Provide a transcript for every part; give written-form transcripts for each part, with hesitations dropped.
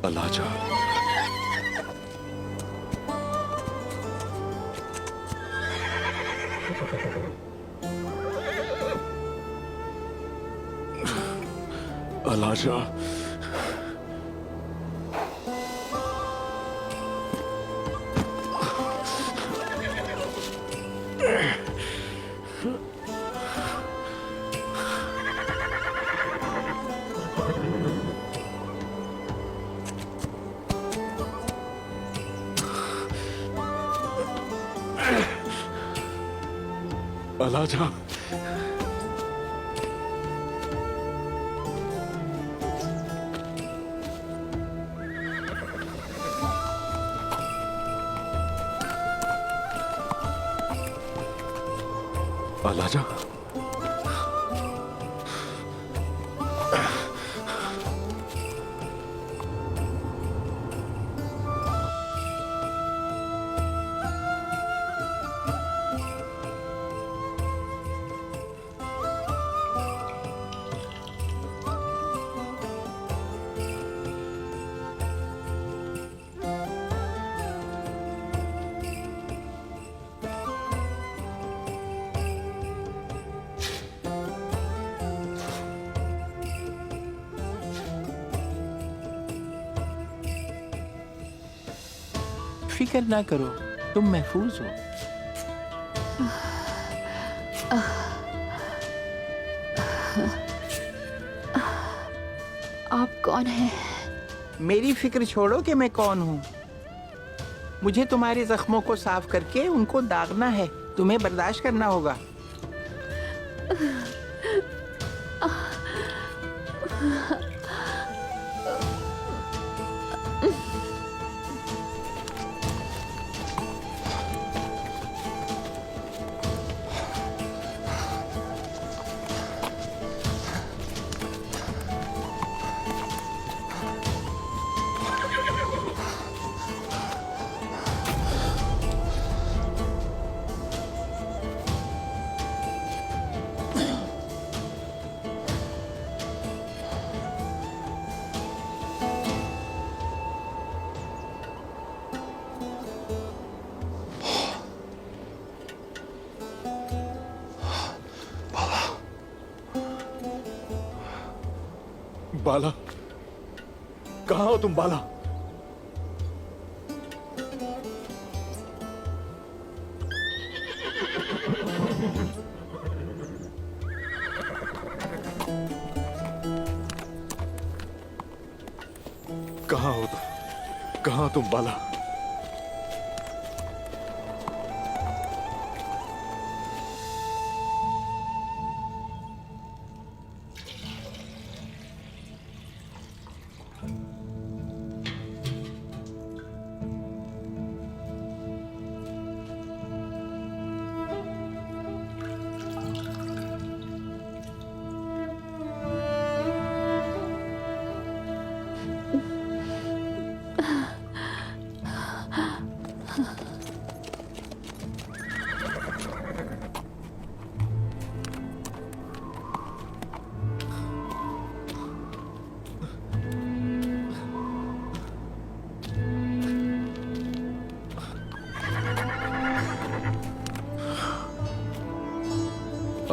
अलाजा, अलाजा, अलाजा, अलाजा, फिक्र ना करो, तुम महफूज हो। आप कौन हैं? मेरी फिक्र छोड़ो कि मैं कौन हूँ। मुझे तुम्हारे जख्मों को साफ करके उनको दागना है। तुम्हें बर्दाश्त करना होगा। बाला, कहाँ हो तुम बाला? कहाँ हो तुम? कहाँ तुम बाला?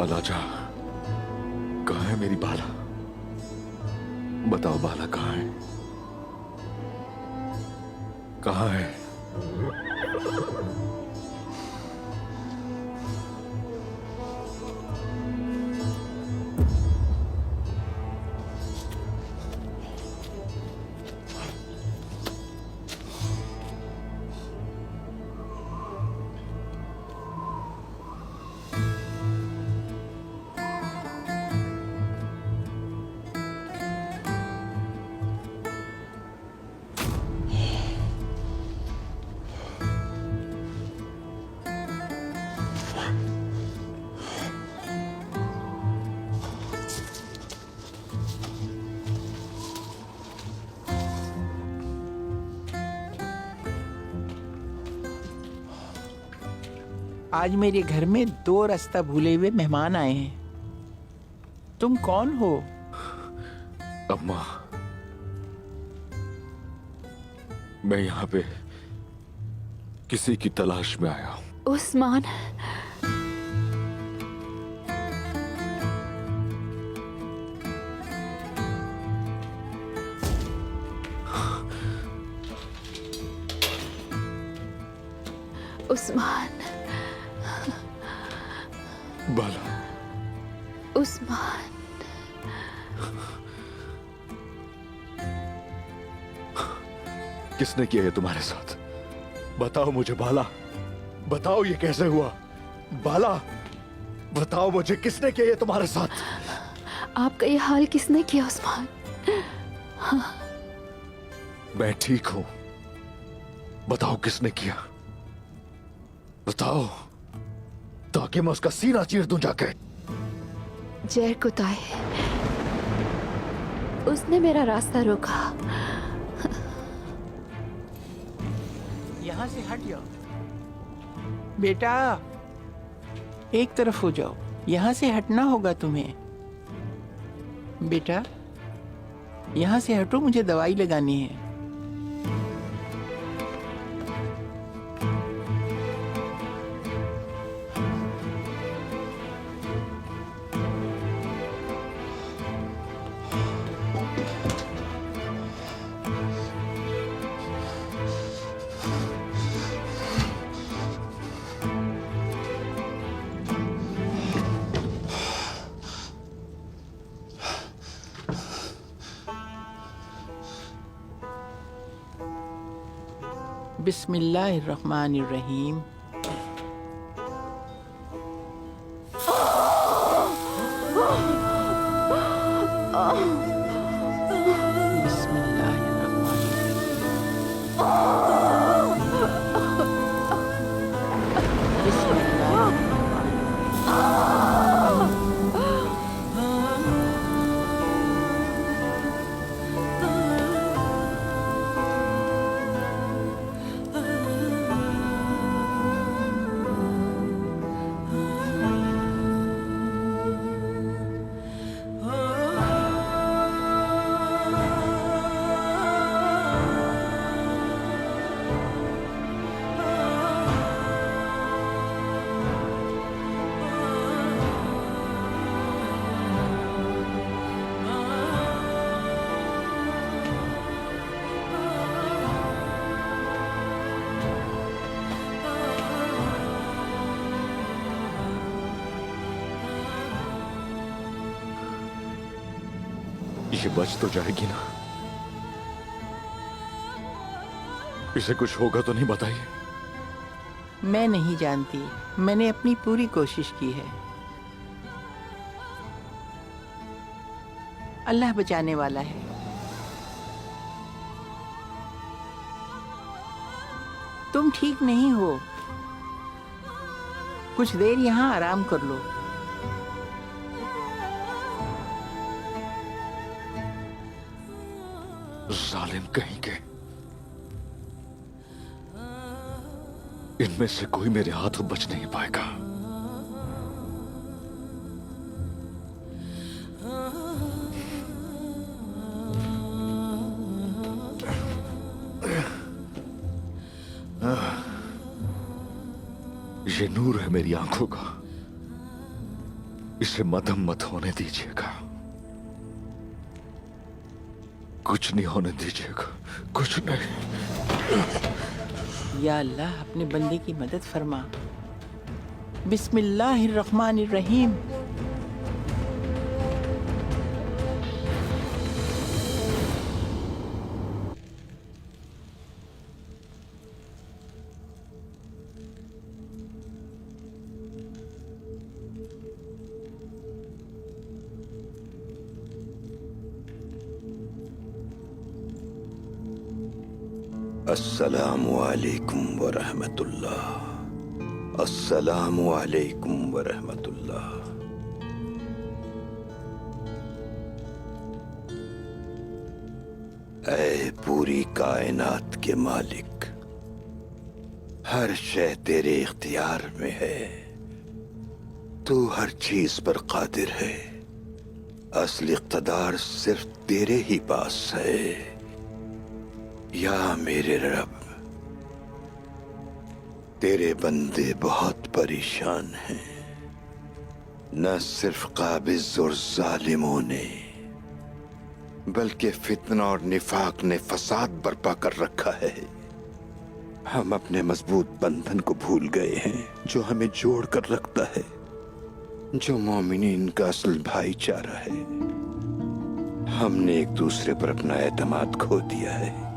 अलाजा, कहाँ है मेरी बाला? बताओ बाला कहाँ है? कहाँ है? आज मेरे घर में 2 रास्ता भूले हुए मेहमान आए हैं। तुम कौन हो? अम्मा, मैं यहाँ पे किसी की तलाश में आया हूँ। उस्मान, उस्मान, बाला, उस्मान, किसने किया ये तुम्हारे साथ? बताओ मुझे बाला, बताओ ये कैसे हुआ? बाला, बताओ मुझे किसने किया ये तुम्हारे साथ? आपका ये हाल किसने किया उस्मान? मैं ठीक हूं, बताओ किसने किया? बताओ, ताकि मैं उसका सीना चीर दूं जाके। जय कुताए, उसने मेरा रास्ता रोका। यहाँ से हट जाओ बेटा, एक तरफ हो जाओ। यहाँ से हटना होगा तुम्हें बेटा, यहाँ से हटो, मुझे दवाई लगानी है। बिस्मिल्लाहिर्रहमानिर्रहीम। ये बच तो जाएगी ना? इसे कुछ होगा तो नहीं? बताइए। मैं नहीं जानती, मैंने अपनी पूरी कोशिश की है। अल्लाह बचाने वाला है। तुम ठीक नहीं हो, कुछ देर यहाँ आराम कर लो। जालिम कहीं के, इनमें से कोई मेरे हाथों बच नहीं पाएगा। ये नूर है मेरी आंखों का, इसे मदम मत होने दीजिएगा, कुछ नहीं होने दीजिएगा, कुछ नहीं। या अल्लाह, अपने बंदे की मदद फरमा। बिस्मिल्लाहिर्रहमानिर्रहीम। अस्सलामु अलैकुम व रहमतुल्लाह। अस्सलामु अलैकुम व रहमतुल्लाह। ऐ पूरी कायनात के मालिक, हर शय तेरे इख्तियार में है, तू हर चीज पर कादिर है, असली इक़्तिदार सिर्फ तेरे ही पास है। या मेरे रब, तेरे बंदे बहुत परेशान हैं। न सिर्फ काबिज और जालिमों ने, बल्कि फितना और निफाक ने फसाद बर्पा कर रखा है। हम अपने मजबूत बंधन को भूल गए हैं जो हमें जोड़ कर रखता है, जो मोमिनीन का असल भाईचारा है। हमने एक दूसरे पर अपना एतमाद खो दिया है।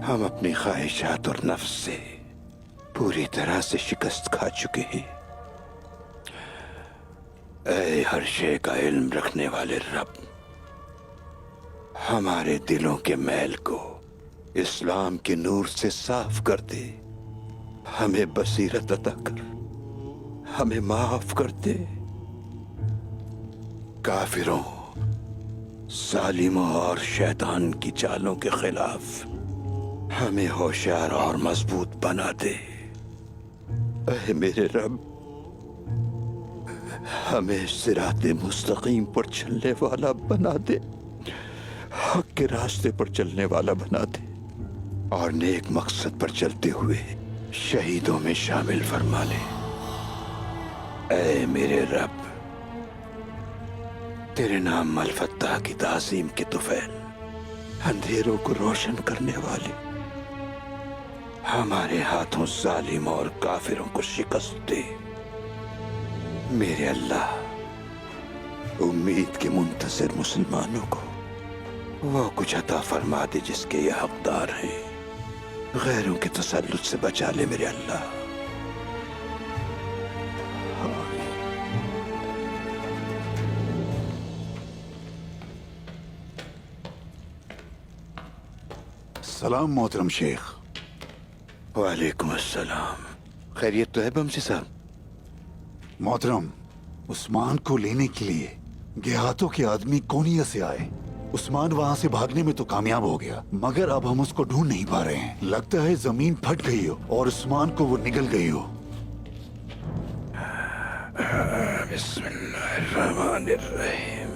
हम अपनी ख्वाहिशात और नफ्स से पूरी तरह से शिकस्त खा चुके हैं। ऐ हर शे का इल्म रखने वाले रब, हमारे दिलों के मैल को इस्लाम के नूर से साफ कर दे। हमें बसीरत अता कर, हमें माफ कर दे। काफिरों, जालिमों और शैतान की चालों के खिलाफ हमें होशियार और मजबूत बना दे। ऐ मेरे रब, हमें सिराते मुस्तकीम पर चलने वाला बना दे, हक के रास्ते पर चलने वाला बना दे, और नेक मकसद पर चलते हुए शहीदों में शामिल फरमा ले। ऐ मेरे रब, तेरे नाम अल-फत्ताह की ताज़ीम के तुफैल अंधेरों को रोशन करने वाले, हमारे हाथों जालिम और काफिरों को शिकस्त दे। मेरे अल्लाह, उम्मीद के मुंतज़िर मुसलमानों को वो कुछ अता फरमा दे जिसके ये हकदार हैं। गैरों के तसल्लुत से बचा ले मेरे अल्लाह। सलाम मोहतरम शेख। वालेकुम अस्सलाम। खैरियत तो है बमसी साहब? मोहतरम, उस्मान को लेने के लिए गेहातों के आदमी कोनिया से आए। उस्मान वहाँ से भागने में तो कामयाब हो गया, मगर अब हम उसको ढूंढ नहीं पा रहे हैं। लगता है जमीन फट गई हो और उस्मान को वो निगल गई हो। बिस्मिल्लाहिर्रहमानिर्रहीम।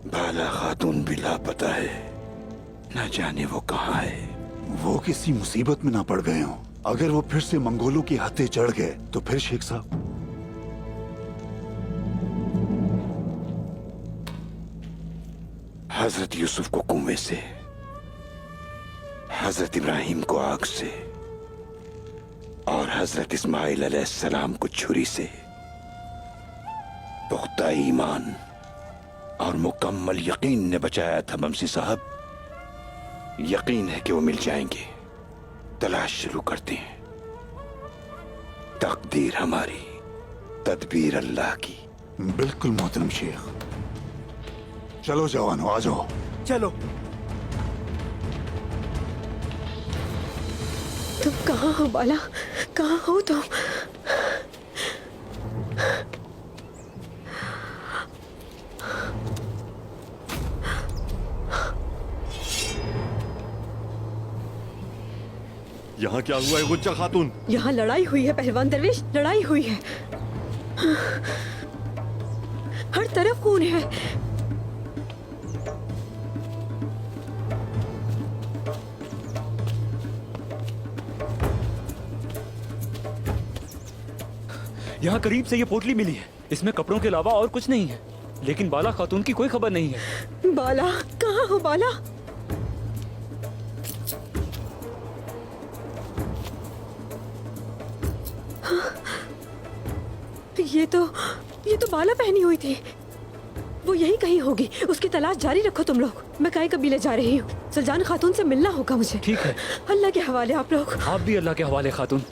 बाला खातून भी लापता है, न जाने वो कहाँ है। वो किसी मुसीबत में ना पड़ गए हो। अगर वो फिर से मंगोलों की हत्थे चढ़ गए तो फिर शेख साहब। हजरत यूसुफ को कुएं से, हजरत इब्राहिम को आग से, और हजरत इस्माइल अलैहिस्सलाम को छुरी से। पुख्ता ईमान और मुकम्मल यकीन ने बचाया था बमसी साहब। यकीन है कि वो मिल जाएंगे। तलाश शुरू करते हैं। तकदीर हमारी, तदबीर अल्लाह की। बिल्कुल मोहतरम शेख। चलो जवानों, आ जाओ। चलो। तुम कहाँ हो बाला? कहाँ हो तुम? यहाँ क्या हुआ है गुज्जा खातून? यहाँ लड़ाई हुई है पहलवान दरवेश, लड़ाई हुई है। हर तरफ खून है। यहाँ करीब से ये पोटली मिली है। इसमें कपड़ों के अलावा और कुछ नहीं है, लेकिन बाला खातून की कोई खबर नहीं है। बाला, कहाँ हो बाला? ये तो बाला पहनी हुई थी। वो यही कहीं होगी। उसकी तलाश जारी रखो तुम लोग। मैं काय कबीले जा रही हूँ। सुलजान खातून से मिलना होगा मुझे। ठीक है। अल्लाह के हवाले आप लोग। आप भी अल्लाह के हवाले खातून।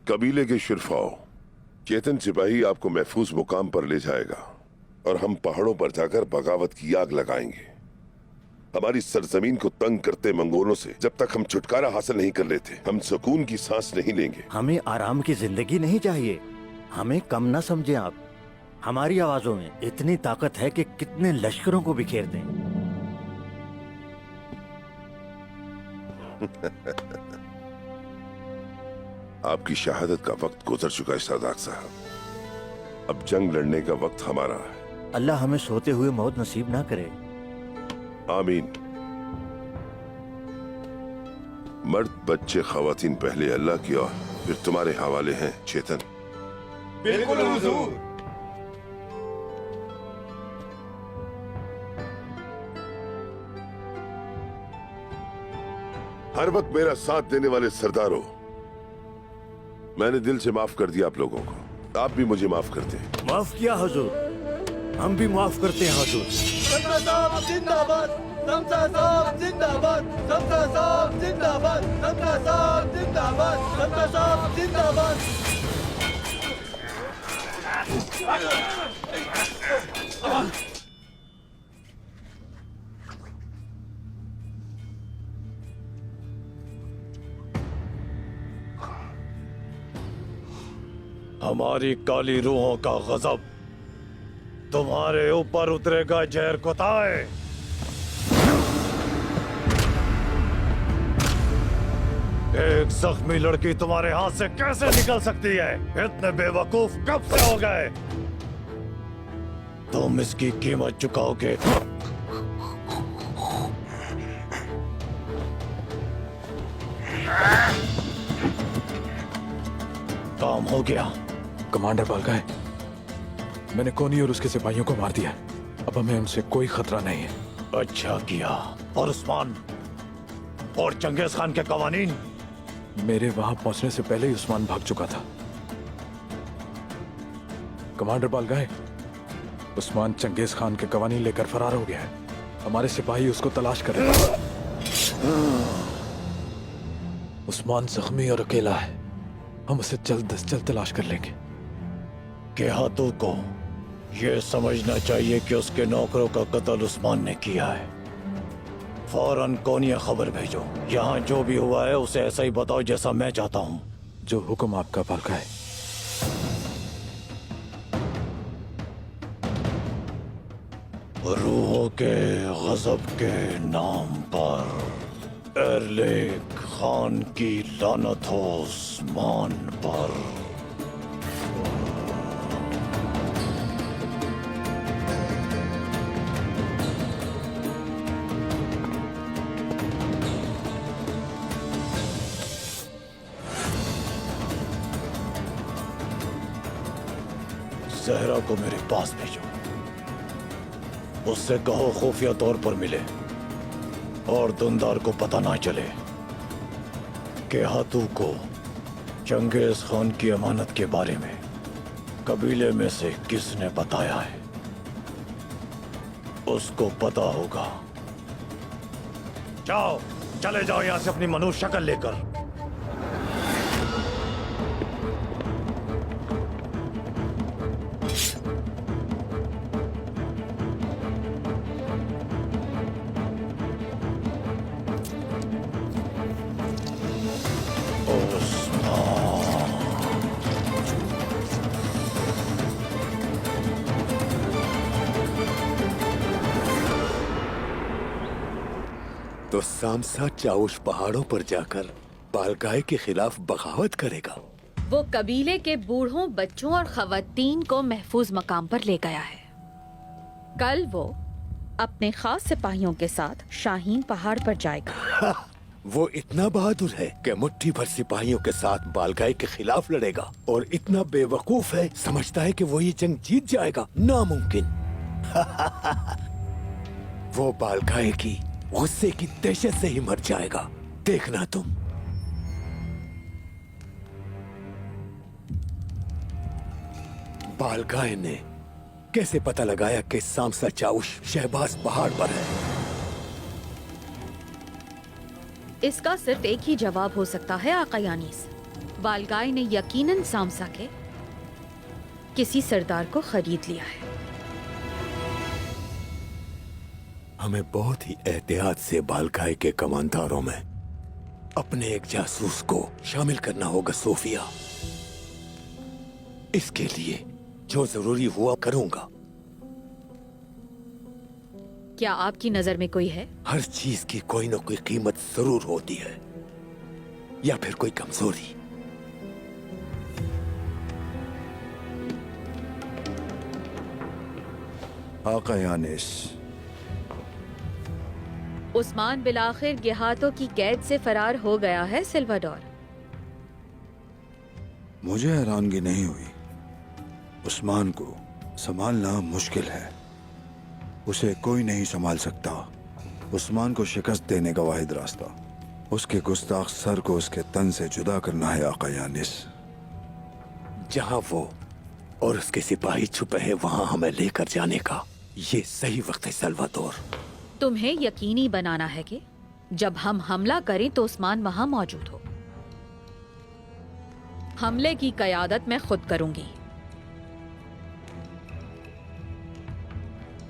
कबीले के शुरफाओ, चेतन सिपाही आपको महफूज मुकाम पर ले जाएगा और हम पहाड़ों पर जाकर बगावत की आग लगाएंगे। हमारी सरजमीन को तंग करते मंगोलों से जब तक हम छुटकारा हासिल नहीं कर लेते, हम सुकून की सांस नहीं लेंगे। हमें आराम की जिंदगी नहीं चाहिए, हमें कम ना समझें आप। हमारी आवाजों में इतनी ताकत है कि कितने लश्करों को बिखेर दें। आपकी शहादत का वक्त गुजर चुका है सरदार साहब। अब जंग लड़ने का वक्त हमारा है। अल्लाह हमें सोते हुए मौत नसीब ना करे। आमीन। मर्द बच्चे खवातीन पहले अल्लाह की और फिर तुम्हारे हवाले हैं चेतन। बिल्कुल हुजूर। हर वक्त मेरा साथ देने वाले सरदारों, मैंने दिल से माफ कर दिया आप लोगों को। आप भी मुझे माफ कर दें। माफ किया हुजूर, हम भी माफ करते हैं हुजूर। जिंदाबाद समसा साहब, जिंदाबाद समसा साहब, जिंदाबाद समसा साहब, जिंदाबाद समसा साहब, जिंदाबाद। हमारी काली रूहों का गजब तुम्हारे ऊपर उतरेगा जहर कोताए। एक जख्मी लड़की तुम्हारे हाथ से कैसे निकल सकती है? इतने बेवकूफ कब से हो गए? तुम इसकी कीमत चुकाओगे। काम हो गया। कमांडर बालगाय, मैंने कोनी और उसके सिपाहियों को मार दिया। अब हमें उनसे कोई खतरा नहीं है। अच्छा किया। और उस्मान और चंगेज खान के कवानीन? मेरे वहां पहुंचने से पहले ही उस्मान भाग चुका था। कमांडर बालगाय, उस्मान चंगेज खान के कवानीन लेकर फरार हो गया है। हमारे सिपाही उसको तलाश कर रहे हैं। उस्मान जख्मी और अकेला है। हम उसे जल्द से जल्द तलाश कर लेंगे। गेहातू को यह समझना चाहिए कि उसके नौकरों का कत्ल उस्मान ने किया है। फौरन कोनिया खबर भेजो। यहाँ जो भी हुआ है उसे ऐसा ही बताओ जैसा मैं चाहता हूँ। जो हुक्म आपका बालगाय। रूहों के गजब के नाम पर एरलेक खान की लानत हो उस्मान पर। जहरा को मेरे पास भेजो। उससे कहो खुफिया तौर पर मिले और दुंदार को पता ना चले कि हाथू को चंगेज खान की अमानत के बारे में कबीले में से किसने बताया है। उसको पता होगा। जाओ, चले जाओ यहां से अपनी मनुष्य शक्ल लेकर। तो सामसा चाउश पहाड़ों पर जाकर बालगाय के खिलाफ बगावत करेगा। वो कबीले के बूढ़ों, बच्चों और खवातीन को महफूज मकाम पर ले गया है। कल वो अपने खास सिपाहियों के साथ शाहीन पहाड़ पर जाएगा। वो इतना बहादुर है कि मुट्ठी भर सिपाहियों के साथ बालगाय के खिलाफ लड़ेगा, और इतना बेवकूफ है समझता है कि वो ये जंग जीत जाएगा। नामुमकिन। वो बालगाय की गुस्से की दहशत से ही मर जाएगा। देखना तुम। बालगाय ने कैसे पता लगाया कि सामसा चाउश शहबाज पहाड़ पर है? इसका सिर्फ एक ही जवाब हो सकता है आका यानीस। बालगाय ने यकीनन सामसा के किसी सरदार को खरीद लिया है। हमें बहुत ही एहतियात से बालगाय के कमांडरों में अपने एक जासूस को शामिल करना होगा। सोफिया, इसके लिए जो जरूरी हुआ करूंगा। क्या आपकी नजर में कोई है? हर चीज की कोई ना कोई कीमत जरूर होती है, या फिर कोई कमजोरी। आका यानिस, उस्मान बिलाखिर गेहातों की कैद से फरार हो गया है सिल्वाडोर। मुझे हैरानगी नहीं हुई। उस्मान को संभालना मुश्किल है, उसे कोई नहीं संभाल सकता। उस्मान को शिकस्त देने का वाहिद रास्ता उसके गुस्ताख सर को उसके तन से जुदा करना है आका यानिस। जहां वो और उसके सिपाही छुपे हैं, वहां हमें लेकर जाने का ये सही वक्त है सल्वादोर। तुम्हें यकीनी बनाना है कि जब हम हमला करें तो उस्मान वहां मौजूद हो। हमले की कयादत मैं खुद करूंगी।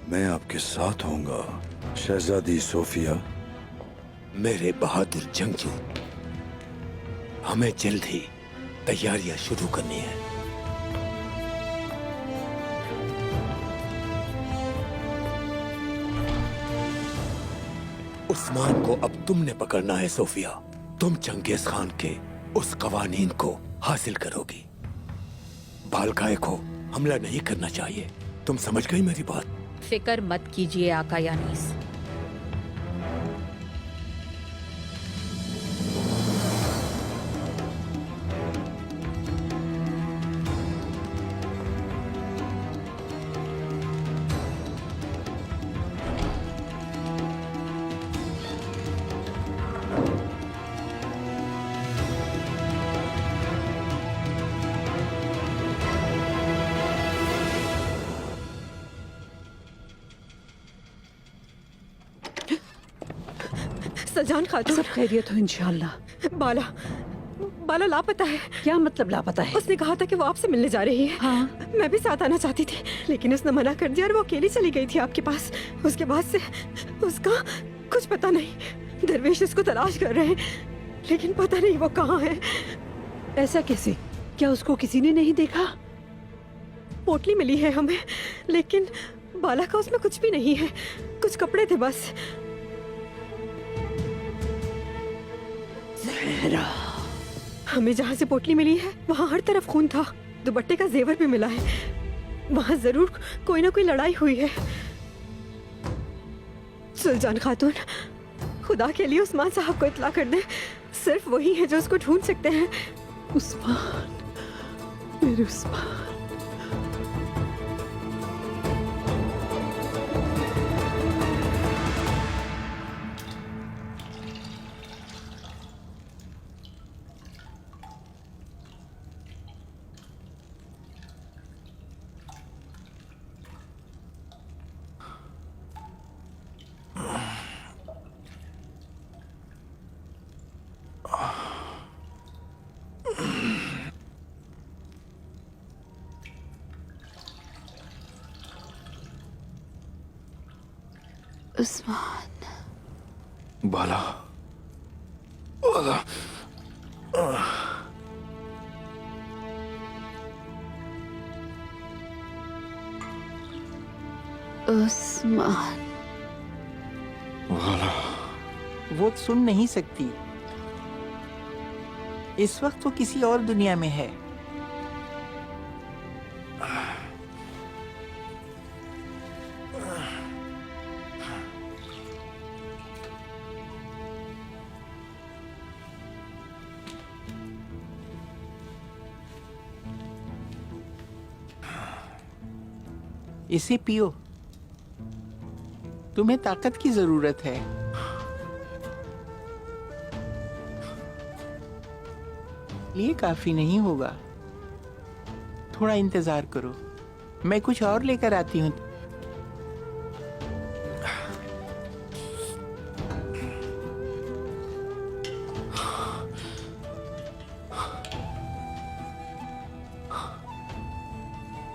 मैं आपके साथ होऊंगा शहजादी सोफिया। मेरे बहादुर जंगजू, हमें जल्द ही तैयारियां शुरू करनी है। उस्मान को अब तुमने पकड़ना है सोफिया। तुम चंगेज खान के उस कवानीन को हासिल करोगी। बालकाए को हमला नहीं करना चाहिए। तुम समझ गई मेरी बात? फिक्र मत कीजिए आका यानीस। सलजान खातून, सब खैरियत हो इंशाल्लाह। बाला बाला लापता है। क्या मतलब लापता है? उसने कहा था कि वो आपसे मिलने जा रही है। हाँ। मैं भी साथ आना चाहती थी, लेकिन उसने मना कर दिया और वो अकेली चली गई थी आपके पास। उसके बाद से उसका कुछ पता नहीं। दरवेश उसको तलाश कर रहे हैं, लेकिन पता नहीं वो कहाँ है। ऐसा कैसे? क्या उसको किसी ने नहीं देखा? पोटली मिली है हमें, लेकिन बाला का उसमें कुछ भी नहीं है। कुछ कपड़े थे बस। हमें जहाँ से पोटली मिली है वहाँ हर तरफ खून था। दुपट्टे का जेवर भी मिला है। वहाँ जरूर कोई ना कोई लड़ाई हुई है। सुल्तान खातून, खुदा के लिए उस्मान साहब को इत्ला कर दे। सिर्फ वही है जो उसको ढूंढ सकते हैं। उस्मान, मेरे उस्मान। उस्मान, बाला, बाला। उस्मान, बाला। वो सुन नहीं सकती। इस वक्त वो किसी और दुनिया में है। इसे पियो, तुम्हें ताकत की जरूरत है। ये काफी नहीं होगा, थोड़ा इंतजार करो, मैं कुछ और लेकर आती हूँ।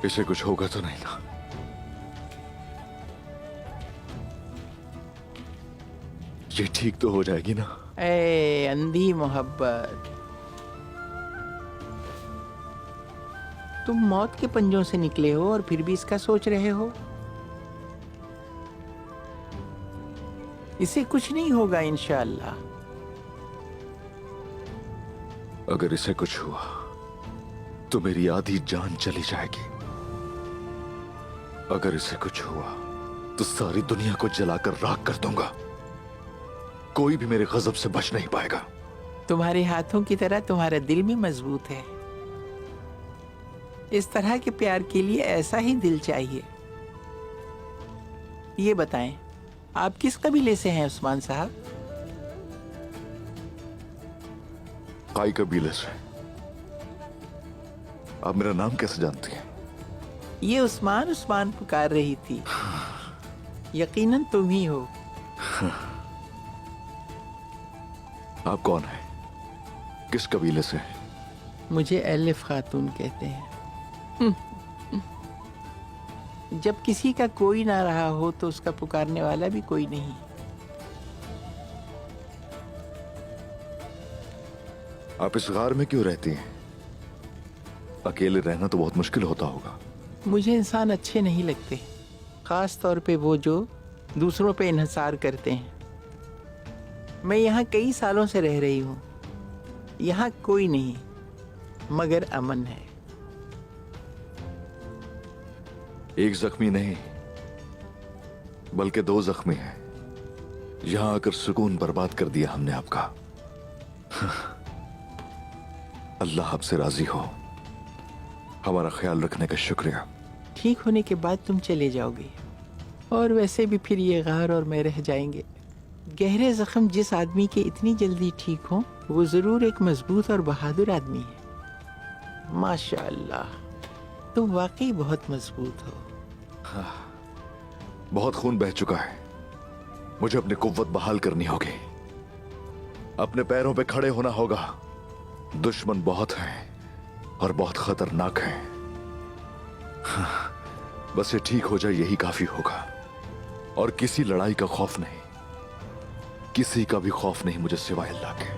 इसे कुछ होगा तो नहीं ना? ये ठीक तो हो जाएगी ना? ए अंधी मोहब्बत, तुम मौत के पंजों से निकले हो और फिर भी इसका सोच रहे हो। इसे कुछ नहीं होगा इंशाअल्लाह। अगर इसे कुछ हुआ तो मेरी आधी जान चली जाएगी। अगर इसे कुछ हुआ तो सारी दुनिया को जलाकर राख कर दूंगा। कोई भी मेरे गजब से बच नहीं पाएगा। तुम्हारे हाथों की तरह तुम्हारा दिल भी मजबूत है। इस तरह के प्यार के लिए ऐसा ही दिल चाहिए। ये बताएं, आप किस कबीले से हैं उस्मान साहब? काई कबीले से। आप मेरा नाम कैसे जानती हैं? ये उस्मान उस्मान पुकार रही थी। यकीनन तुम ही हो। आप कौन हैं? किस कबीले से? मुझे एलिफ खातून कहते हैं। जब किसी का कोई ना रहा हो तो उसका पुकारने वाला भी कोई नहीं। आप इस गार में क्यों रहती हैं? अकेले रहना तो बहुत मुश्किल होता होगा। मुझे इंसान अच्छे नहीं लगते, खास तौर पे वो जो दूसरों पे इन्हिसार करते हैं। मैं यहाँ कई सालों से रह रही हूँ। यहाँ कोई नहीं मगर अमन है। एक जख्मी नहीं बल्कि 2 जख्मी हैं। यहां आकर सुकून बर्बाद कर दिया हमने आपका। अल्लाह आपसे राजी हो। हमारा ख्याल रखने का शुक्रिया। ठीक होने के बाद तुम चले जाओगे और वैसे भी फिर ये गार और मैं रह जाएंगे। गहरे जख्म जिस आदमी के इतनी जल्दी ठीक हो वो जरूर एक मजबूत और बहादुर आदमी है। माशाअल्लाह, तुम वाकई बहुत मजबूत हो। बहुत खून बह चुका है। मुझे अपनी कुव्वत बहाल करनी होगी। अपने पैरों पे खड़े होना होगा। दुश्मन बहुत हैं और बहुत खतरनाक हैं। बस ये ठीक हो जाए यही काफी होगा। और किसी लड़ाई का खौफ नहीं, किसी का भी खौफ नहीं मुझे सिवाय अल्लाह के।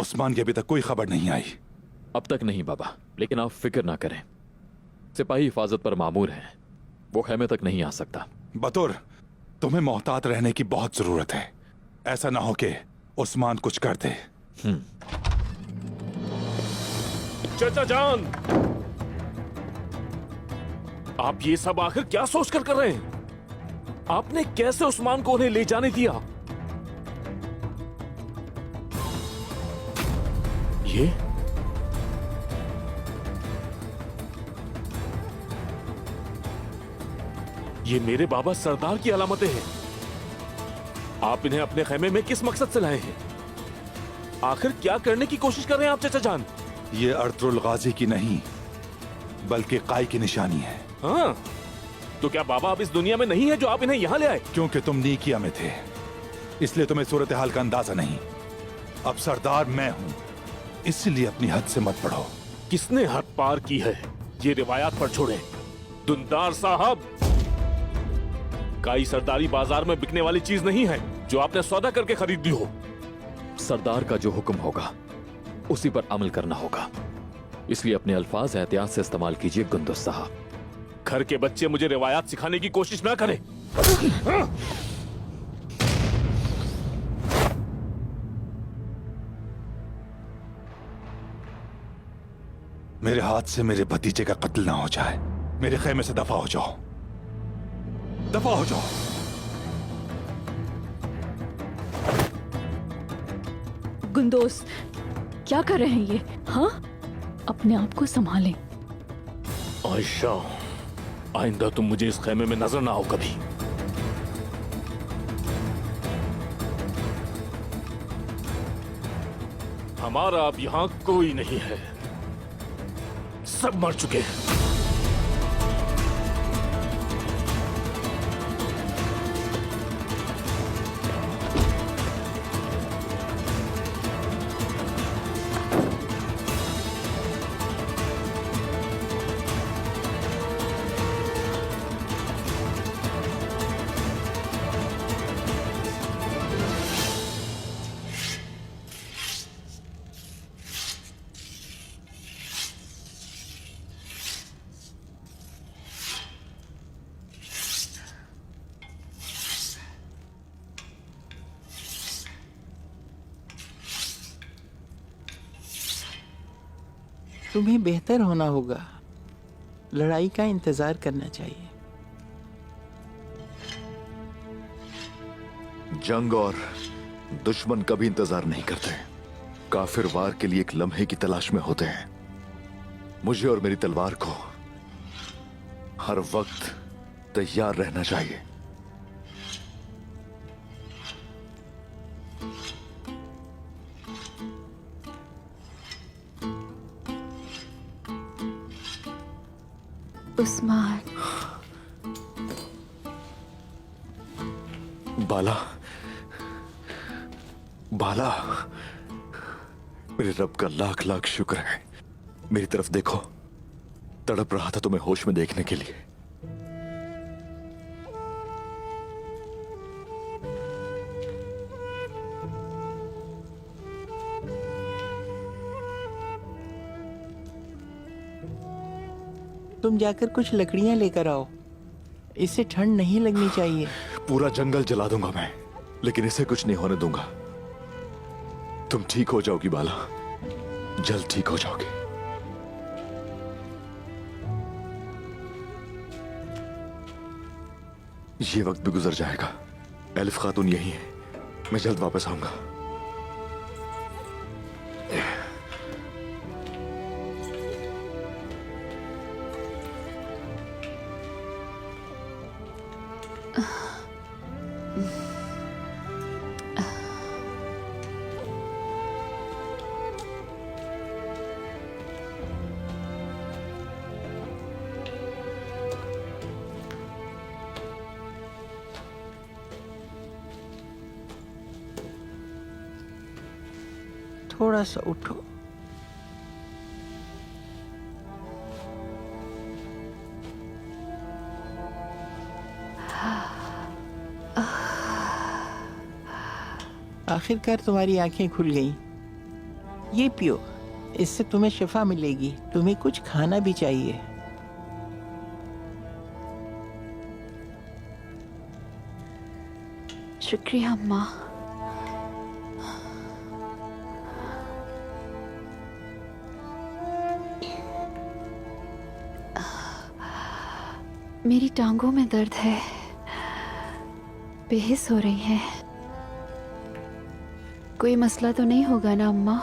उस्मान की अभी तक कोई खबर नहीं आई। अब तक नहीं बाबा, लेकिन आप फिक्र ना करें। सिपाही हिफाजत पर मामूर हैं। वो खेमे तक नहीं आ सकता। बतौर तुम्हें मोहतात रहने की बहुत जरूरत है। ऐसा ना हो कि उस्मान कुछ कर दे। चाचा जान, आप ये सब आखिर क्या सोचकर कर रहे हैं? आपने कैसे उस्मान को उन्हें ले जाने दिया? ये मेरे बाबा सरदार की अलामतें हैं। आप इन्हें अपने खेमे में किस मकसद से लाए हैं? आखिर क्या करने की कोशिश कर रहे हैं आप चाचा जान? ये अर्तुल गाजी की नहीं बल्कि काई की निशानी है। हाँ, तो क्या बाबा अब इस दुनिया में नहीं है जो आप इन्हें यहाँ ले आए? क्योंकि तुम नीकिया में थे इसलिए तुम्हें सूरत हाल का अंदाजा नहीं। अब सरदार मैं हूं, इसलिए अपनी हद से मत बढ़ो। किसने हद पार की है ये रिवायात पर छोड़े। दुंदार साहब, काई सरदारी बाजार में बिकने वाली चीज नहीं है जो आपने सौदा करके खरीद ली हो। सरदार का जो हुक्म होगा उसी पर अमल करना होगा। इसलिए अपने अल्फाज एहतियात से इस्तेमाल कीजिए गुंदुस साहब। घर के बच्चे मुझे रिवायात सिखाने की कोशिश ना करें। मेरे हाथ से मेरे भतीजे का कत्ल ना हो जाए। मेरे खेमे से दफा हो जाओ, दफा हो जाओ। गुंदोस, क्या कर रहे हैं ये? हाँ, अपने आप को संभालें। आयशा, आइंदा तुम मुझे इस खेमे में नजर ना आओ कभी। हमारा अब यहां कोई नहीं है, सब मर चुके हैं। तुम्हें बेहतर होना होगा, लड़ाई का इंतजार करना चाहिए। जंग और दुश्मन कभी इंतजार नहीं करते, काफिर वार के लिए एक लम्हे की तलाश में होते हैं। मुझे और मेरी तलवार को हर वक्त तैयार रहना चाहिए। उस्मान, बाला, बाला, मेरे रब का लाख लाख शुक्र है। मेरी तरफ देखो, तड़प रहा था तुम्हें होश में देखने के लिए। तुम जाकर कुछ लकड़ियां लेकर आओ, इससे ठंड नहीं लगनी चाहिए। पूरा जंगल जला दूंगा मैं, लेकिन इसे कुछ नहीं होने दूंगा। तुम ठीक हो जाओगी बाला, जल्द ठीक हो जाओगी। ये वक्त भी गुजर जाएगा। एलिफ खातून यही है, मैं जल्द वापस आऊंगा। थोड़ा सा उठो। आखिरकार तुम्हारी आंखें खुल गईं। ये पियो, इससे तुम्हें शिफा मिलेगी। तुम्हें कुछ खाना भी चाहिए। शुक्रिया अम्मा। मेरी टांगों में दर्द है, बेहिस हो रही है। कोई मसला तो नहीं होगा ना अम्मा?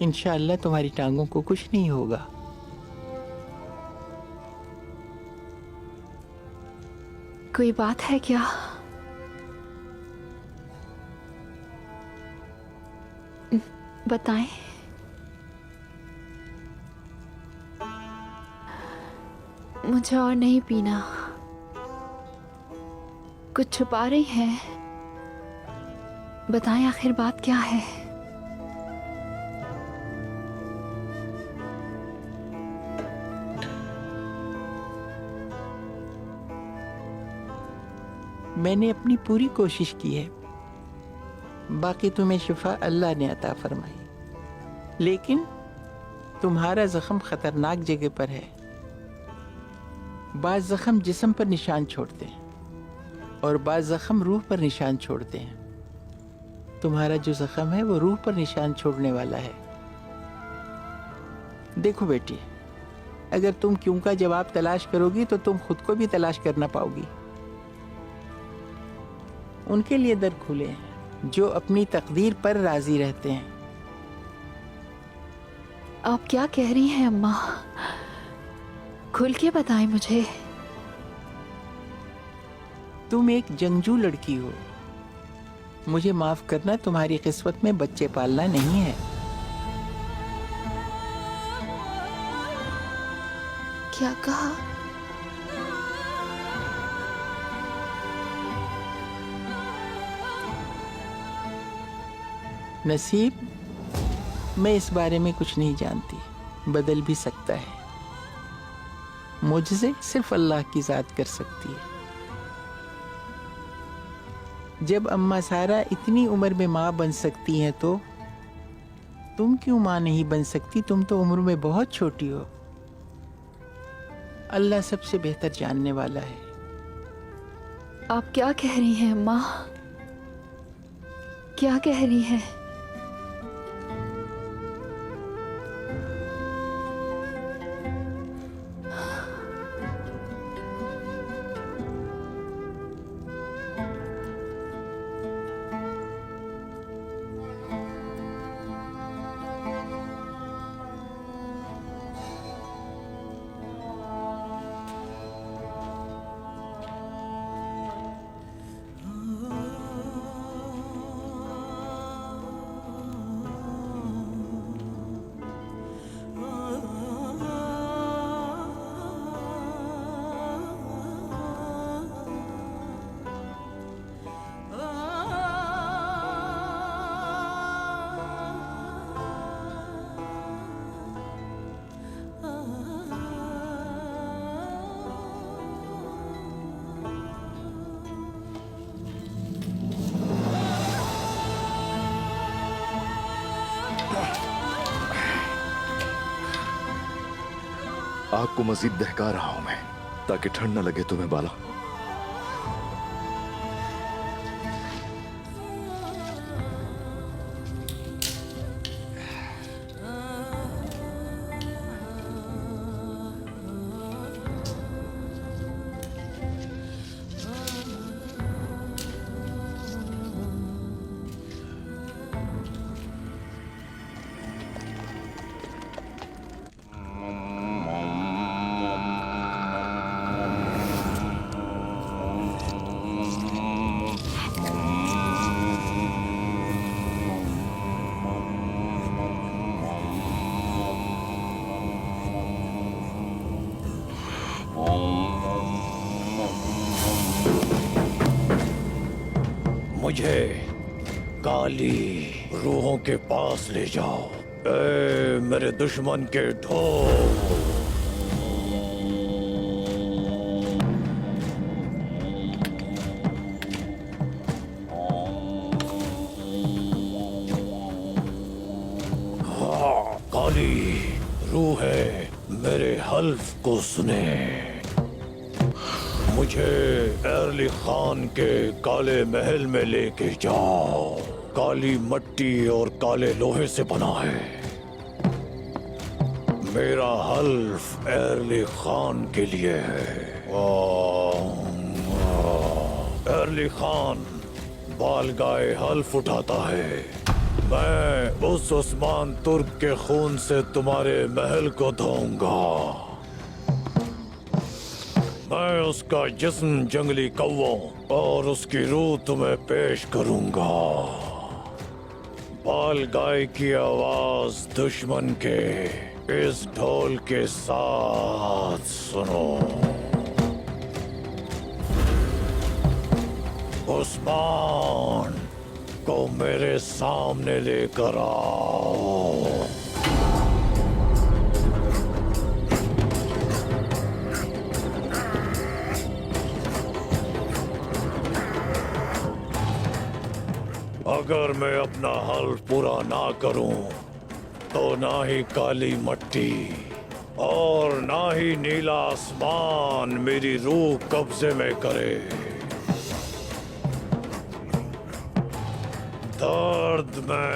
इंशाअल्लाह तुम्हारी टांगों को कुछ नहीं होगा। कोई बात है क्या? बताएं। मुझे और नहीं पीना। कुछ छुपा रही हैं? बताएं आखिर बात क्या है? मैंने अपनी पूरी कोशिश की है, बाकी तुम्हें शिफा अल्लाह ने अता फरमाई। लेकिन तुम्हारा जख्म खतरनाक जगह पर है। बाज़ जख्म जिस्म पर निशान छोड़ते हैं और बाज़ जख्म रूह पर निशान छोड़ते हैं। तुम्हारा जो जख्म है वो रूह पर निशान छोड़ने वाला है। देखो बेटी, अगर तुम क्यों का जवाब तलाश करोगी तो तुम खुद को भी तलाश कर ना पाओगी। उनके लिए दर खुले हैं जो अपनी तकदीर पर राजी रहते हैं। आप क्या कह रही हैं अम्मा? खुल के बताएं मुझे। तुम एक जंगजू लड़की हो। मुझे माफ करना, तुम्हारी किस्मत में बच्चे पालना नहीं है। क्या कहा? नसीब, मैं इस बारे में कुछ नहीं जानती, बदल भी सकता है। मुझसे सिर्फ अल्लाह की जात कर सकती है। जब अम्मा सारा इतनी उम्र में माँ बन सकती हैं तो तुम क्यों माँ नहीं बन सकती? तुम तो उम्र में बहुत छोटी हो। अल्लाह सबसे बेहतर जानने वाला है। आप क्या कह रही हैं अम्मा? क्या कह रही हैं? आग को मजीद दहका रहा हूं मैं, ताकि ठंड न लगे तुम्हें बाला। मुझे काली रूहों के पास ले जाओ, ए मेरे दुश्मन के ढोल। हाँ, काली रूहें मेरे हल्फ को सुने। मुझे एरली खान के काले महल में लेके जाओ। काली मट्टी और काले लोहे से बना है। मेरा हल्फ एरली खान के लिए है। एरली खान बालगाए हल्फ उठाता है। मैं उस उस्मान तुर्क के खून से तुम्हारे महल को धोऊंगा। मैं उसका जिस्म जंगली कौवों और उसकी रूह तुम्हें पेश करूंगा। बाल गाय की आवाज दुश्मन के इस ढोल के साथ सुनो। उस्मान को मेरे सामने लेकर आओ। अगर मैं अपना हल पूरा ना करूं तो ना ही काली मट्टी और ना ही नीला आसमान मेरी रूह कब्जे में करे। दर्द में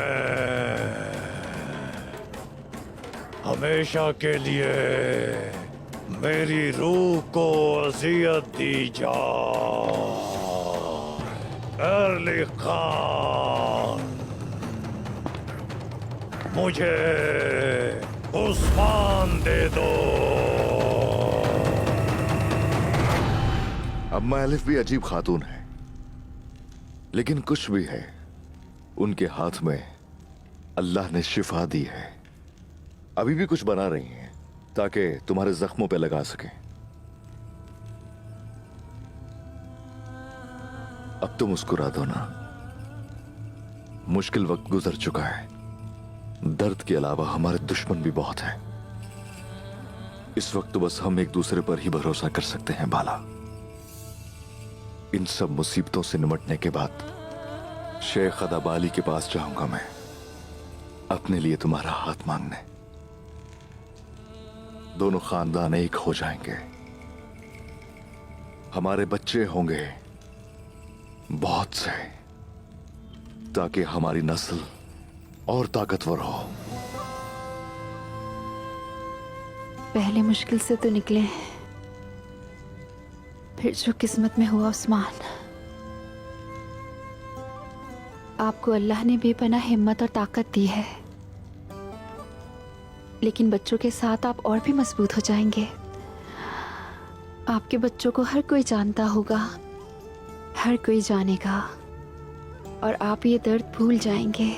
हमेशा के लिए मेरी रूह को अजियत दी जाए। एरली खान, मुझे उस्मान दे दो। अम्मा एलिफ भी अजीब खातून है, लेकिन कुछ भी है, उनके हाथ में अल्लाह ने शिफा दी है। अभी भी कुछ बना रही हैं ताकि तुम्हारे जख्मों पे लगा सके। अब तो मुस्कुरा दो ना। मुश्किल वक्त गुजर चुका है। दर्द के अलावा हमारे दुश्मन भी बहुत हैं। इस वक्त तो बस हम एक दूसरे पर ही भरोसा कर सकते हैं बाला। इन सब मुसीबतों से निमटने के बाद शेख अदाबाली के पास जाऊंगा मैं, अपने लिए तुम्हारा हाथ मांगने। दोनों खानदान एक हो जाएंगे। हमारे बच्चे होंगे बहुत से, ताकि हमारी नस्ल और ताकतवर हो। पहले मुश्किल से तो निकले, फिर जो किस्मत में हुआ उस्मान। आपको अल्लाह ने बेपनाह हिम्मत और ताकत दी है, लेकिन बच्चों के साथ आप और भी मजबूत हो जाएंगे। आपके बच्चों को हर कोई जानता होगा, हर कोई जानेगा, और आप ये दर्द भूल जाएंगे।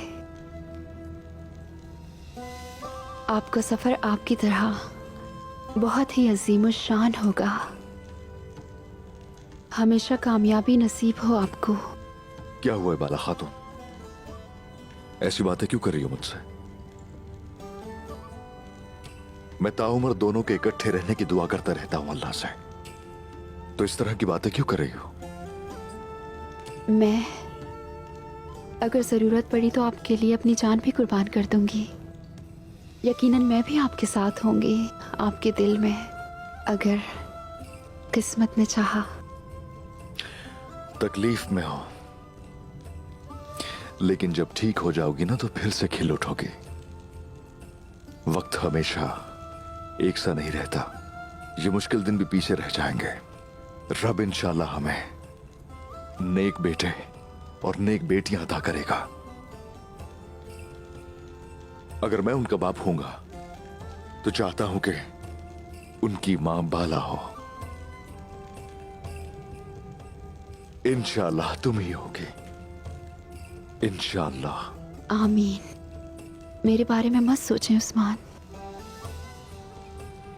आपका सफर आपकी तरह बहुत ही अजीम शान होगा। हमेशा कामयाबी नसीब हो आपको। क्या हुआ है बाला खातून? ऐसी बातें क्यों कर रही हो मुझसे? मैं ताउम्र दोनों के इकट्ठे रहने की दुआ करता रहता हूं अल्लाह से, तो इस तरह की बातें क्यों कर रही हो? मैं अगर जरूरत पड़ी तो आपके लिए अपनी जान भी कुर्बान कर दूंगी। यकीनन मैं भी आपके साथ होंगी, आपके दिल में। अगर किस्मत ने चाहा। तकलीफ में हो, लेकिन जब ठीक हो जाओगी ना तो फिर से खिल उठोगी। वक्त हमेशा एक सा नहीं रहता, ये मुश्किल दिन भी पीछे रह जाएंगे। रब इंशाल्लाह हमें नेक बेटे और नेक बेटियां अता करेगा। अगर मैं उनका बाप हूंगा तो चाहता हूं कि उनकी मां बाला हो। इंशाल्लाह तुम ही होगी, इंशाल्लाह। आमीन। मेरे बारे में मत सोचें उस्मान।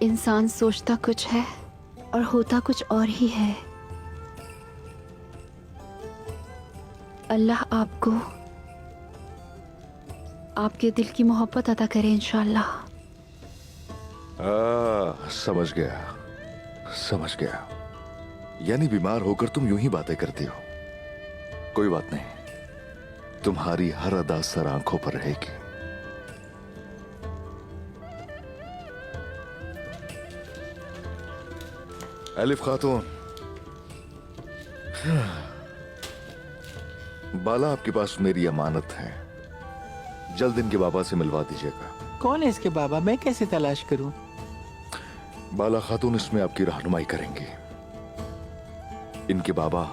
इंसान सोचता कुछ है और होता कुछ और ही है। अल्लाह आपको आपके दिल की मोहब्बत अता करे इंशाल्लाह। समझ गया, समझ गया। यानी बीमार होकर तुम यूं ही बातें करती हो। कोई बात नहीं, तुम्हारी हर अदा सर आंखों पर रहेगी। एलिफ खातून, बाला आपके पास मेरी अमानत है, जल्द इनके बाबा से मिलवा दीजिएगा। कौन है इसके बाबा? मैं कैसे तलाश करूं? बाला खातून इसमें आपकी रहनुमाई करेंगी। इनके बाबा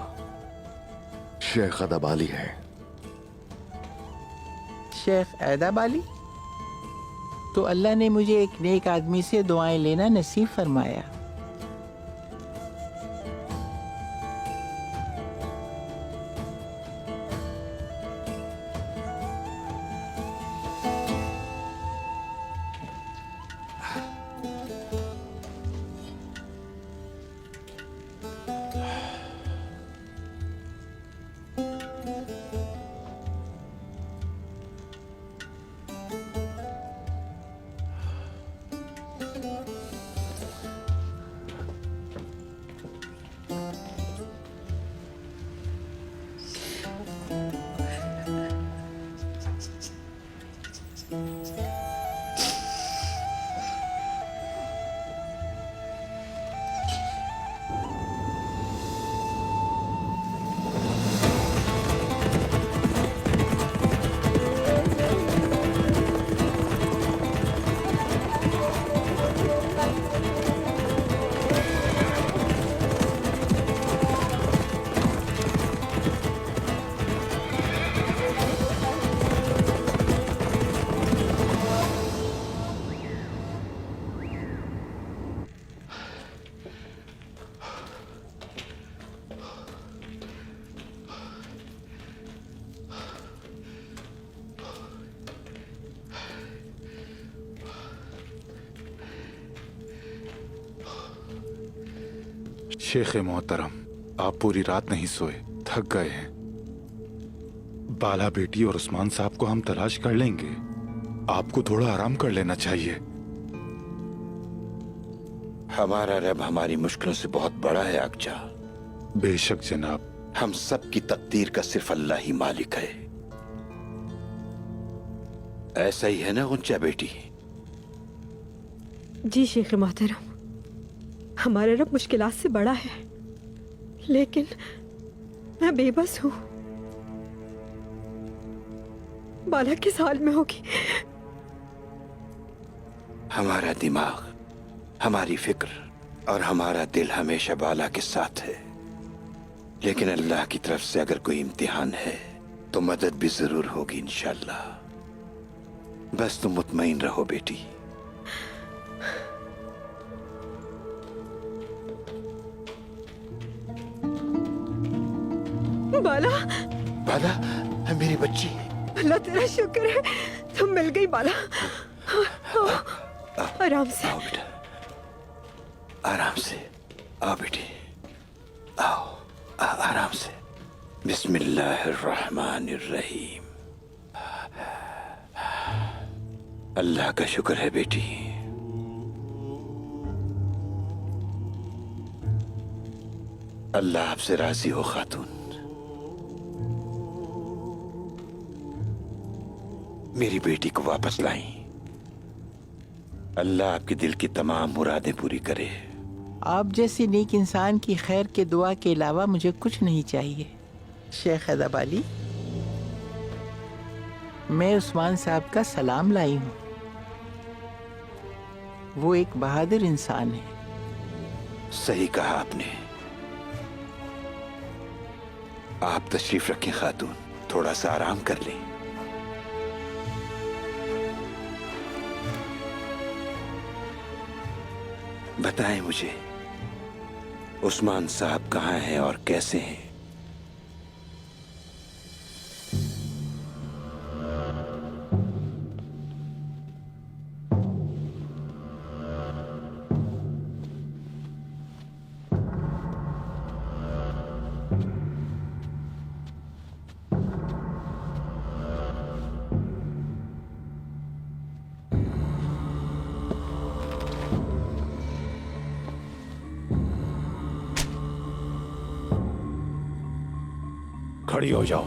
शेख अदाबाली है। शेख ऐदाबाली? तो अल्लाह ने मुझे एक नेक आदमी से दुआएं लेना नसीब फरमाया। शेख मोहतरम, आप पूरी रात नहीं सोए, थक गए हैं। बाला बेटी और उस्मान साहब को हम तलाश कर लेंगे, आपको थोड़ा आराम कर लेना चाहिए। हमारा रब हमारी मुश्किलों से बहुत बड़ा है आगजा। बेशक जनाब। हम सब की तकदीर का सिर्फ अल्लाह ही मालिक है। ऐसा ही है ना गुंचा बेटी? जी शेख मोहतरम, हमारा रब मुश्किलात से बड़ा है, लेकिन मैं बेबस हूँ। बाला किस हाल में होगी? हमारा दिमाग, हमारी फिक्र और हमारा दिल हमेशा बाला के साथ है, लेकिन अल्लाह की तरफ से अगर कोई इम्तिहान है तो मदद भी जरूर होगी इंशाल्लाह। बस तुम मुतमईन रहो बेटी। बाला, बाला मेरी बच्ची। अल्लाह तेरा शुक्र है, तुम मिल गई बाला। आराम से। आओ बेटा, आराम से। आओ बेटी, आओ। आराम से। बिस्मिल्लाहिर्रहमानिर्रहीम। अल्लाह का शुक्र है बेटी। अल्लाह आपसे राजी हो खातून। मेरी बेटी को वापस लाई। अल्लाह आपके दिल की तमाम मुरादें पूरी करे। आप जैसी नेक इंसान की खैर के दुआ के अलावा मुझे कुछ नहीं चाहिए। शेख अदब अली, मैं उस्मान साहब का सलाम लाई हूँ। वो एक बहादुर इंसान है। सही कहा आपने। आप तशरीफ रखें खातून, थोड़ा सा आराम कर लें। बताएं मुझे, उस्मान साहब कहाँ हैं और कैसे हैं? खड़ी हो जाओ।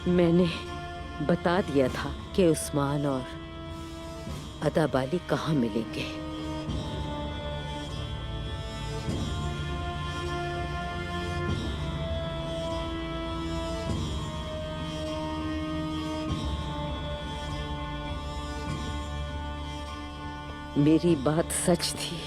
मैंने बता दिया था कि उस्मान और अदब अली कहाँ मिलेंगे। मेरी बात सच थी।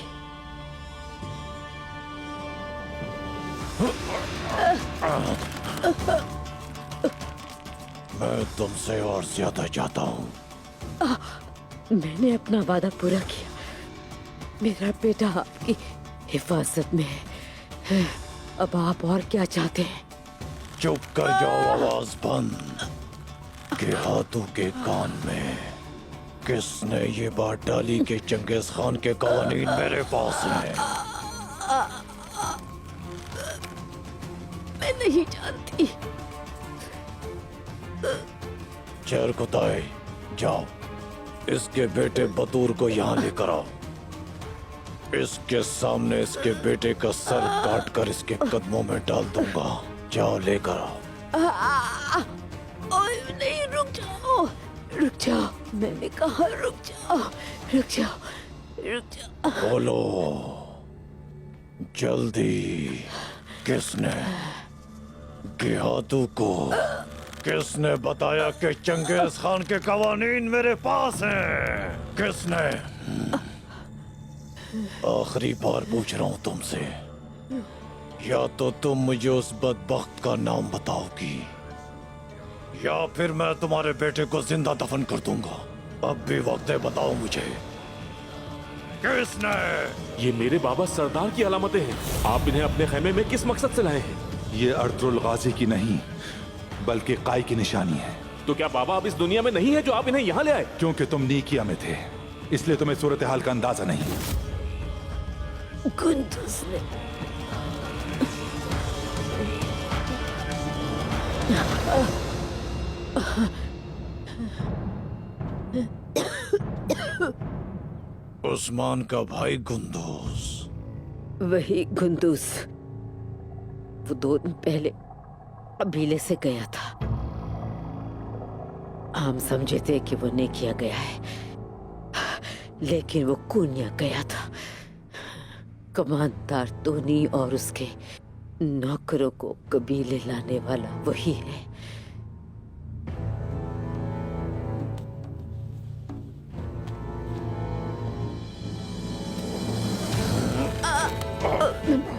मैं तुमसे और ज्यादा चाहता हूँ। मैंने अपना वादा पूरा किया। मेरा बेटा आपकी हिफाजत में है। अब आप और क्या चाहते हैं? चुप कर जाओ, आवाज बंद। के हाथों के कान में किसने ये बात डाली कि चंगेज खान के कवानीन मेरे पास हैं? मैं नहीं जानती। चेर कुताई, जाओ इसके बेटे बतूर को यहाँ लेकर आओ। इसके सामने इसके बेटे का सर काट कर इसके कदमों में डाल दूंगा। जाओ लेकर आओ। नहीं, रुक जाओ, रुक जाओ। मैंने कहा रुक जाओ, रुक जाओ, रुक जाओ। बोलो जल्दी। किसने गिहातू को किसने बताया कि चंगेज खान के कवानीन मेरे पास हैं? किसने? आखिरी बार पूछ रहा हूं तुमसे, या तो तुम मुझे उस बदबख्त का नाम बताओगी या फिर मैं तुम्हारे बेटे को जिंदा दफन कर दूंगा। अब भी वक्त है, बताओ मुझे किसने? ये मेरे बाबा सरदार की अलामतें हैं। आप इन्हें अपने खेमे में किस मकसद से लाए हैं? ये अर्तुल गाजी की नहीं बल्कि काई की निशानी है। तो क्या बाबा अब इस दुनिया में नहीं है जो आप इन्हें यहाँ ले आए? क्योंकि तुम नीकिया में थे, इसलिए तुम्हें सूरत हाल का अंदाजा नहीं। कुंदुज ने उस्मान का भाई गुंदूस। वही गुंदूस। वो 2 दिन पहले कबीले से गया था। हम समझे थे कि वो नेकिया गया है, लेकिन वो कुनिया गया था। कमानदार तोनी और उसके नौकरों को कबीले लाने वाला वही है।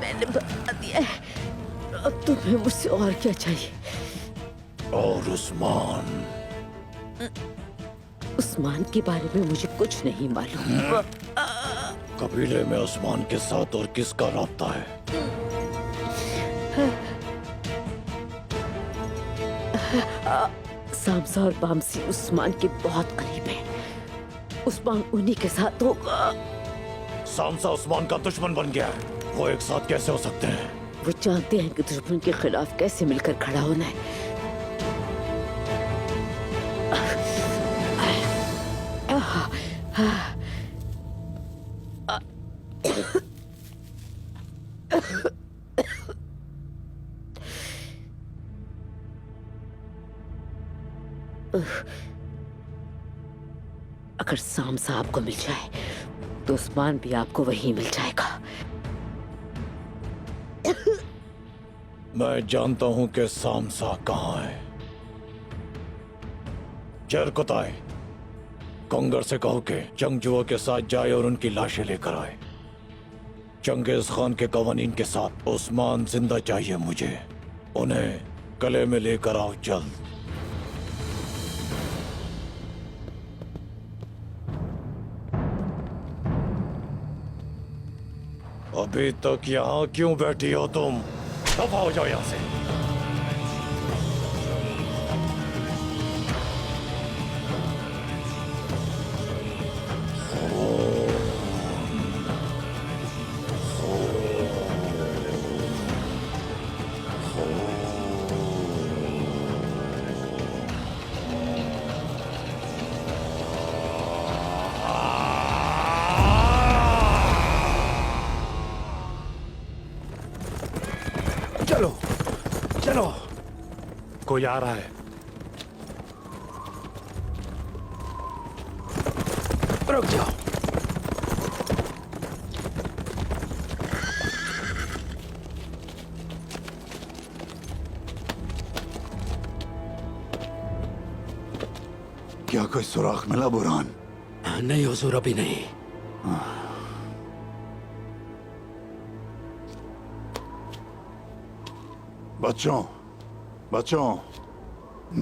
मैंने बता दिया है। अब तुम्हें मुझसे और क्या चाहिए? और उस्मान के बारे में मुझे कुछ नहीं मालूम। कबीले में उस्मान के साथ और किसका राब्ता है? सामसा और बामसी उस्मान के बहुत करीब हैं। उस्मान उन्हीं के साथ होगा। सामसा उस्मान का दुश्मन बन गया है। वो एक साथ कैसे हो सकते हैं? वो जानते हैं कि दुश्मन के खिलाफ कैसे मिलकर खड़ा होना है। अगर साम साहब को मिल जाए तो उस्मान भी आपको वहीं मिल जाएगा। मैं जानता हूं कि सामसा कहां है। चरकुताए, कंगर से कहो कि जंगजुओं के साथ जाए और उनकी लाशें लेकर आए। चंगेज खान के कवानीन के साथ उस्मान जिंदा चाहिए मुझे। उन्हें गले में लेकर आओ जल्द। अभी तक यहाँ क्यों बैठी हो तुम? दफा हो जाओ यहाँ से। चलो चलो, कोई आ रहा है। रुक जाओ। क्या कोई सुराग मिला बुरहान? नहीं हुजूर, अभी नहीं। बच्चों,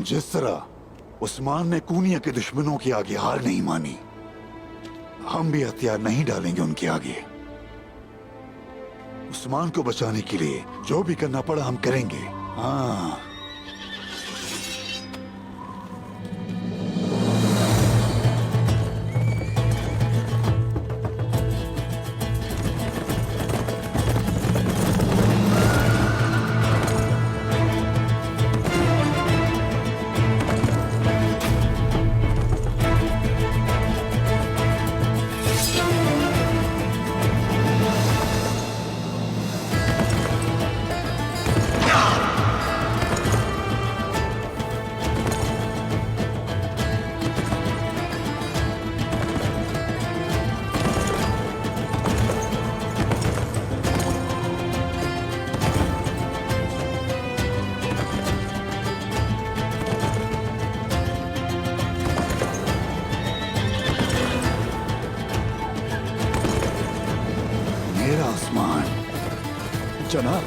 जिस तरह उस्मान ने कूनिया के दुश्मनों की आगे हार नहीं मानी, हम भी हथियार नहीं डालेंगे उनके आगे। उस्मान को बचाने के लिए जो भी करना पड़ा हम करेंगे। हाँ, जनाब,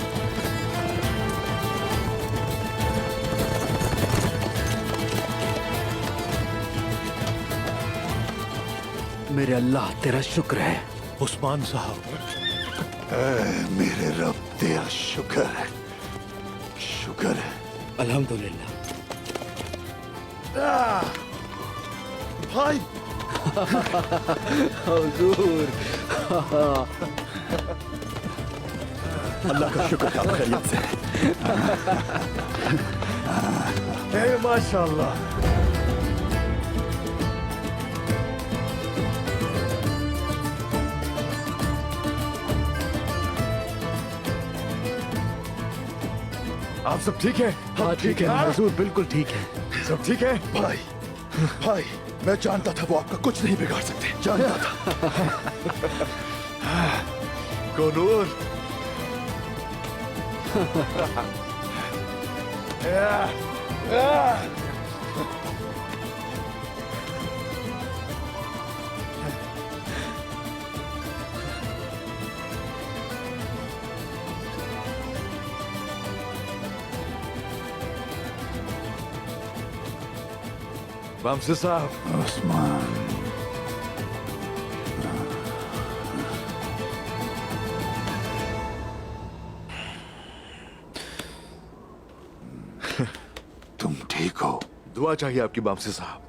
मेरे अल्लाह तेरा शुक्र है उस्मान साहब। मेरे रब तेरा शुक्र है, शुक्र है। अल्हम्दुलिल्लाह। भाई हुजूर, अल्लाह का शुक्र है आप खैरियत से। माशाल्लाह। आप सब ठीक है? हाँ ठीक है हुजूर, बिल्कुल ठीक है। सब ठीक है? भाई, मैं जानता था वो आपका कुछ नहीं बिगाड़ सकते, जानता था। कोनूर, वामसी साहब। उस्मान, तुम ठीक हो? दुआ चाहिए आपकी वामसी साहब।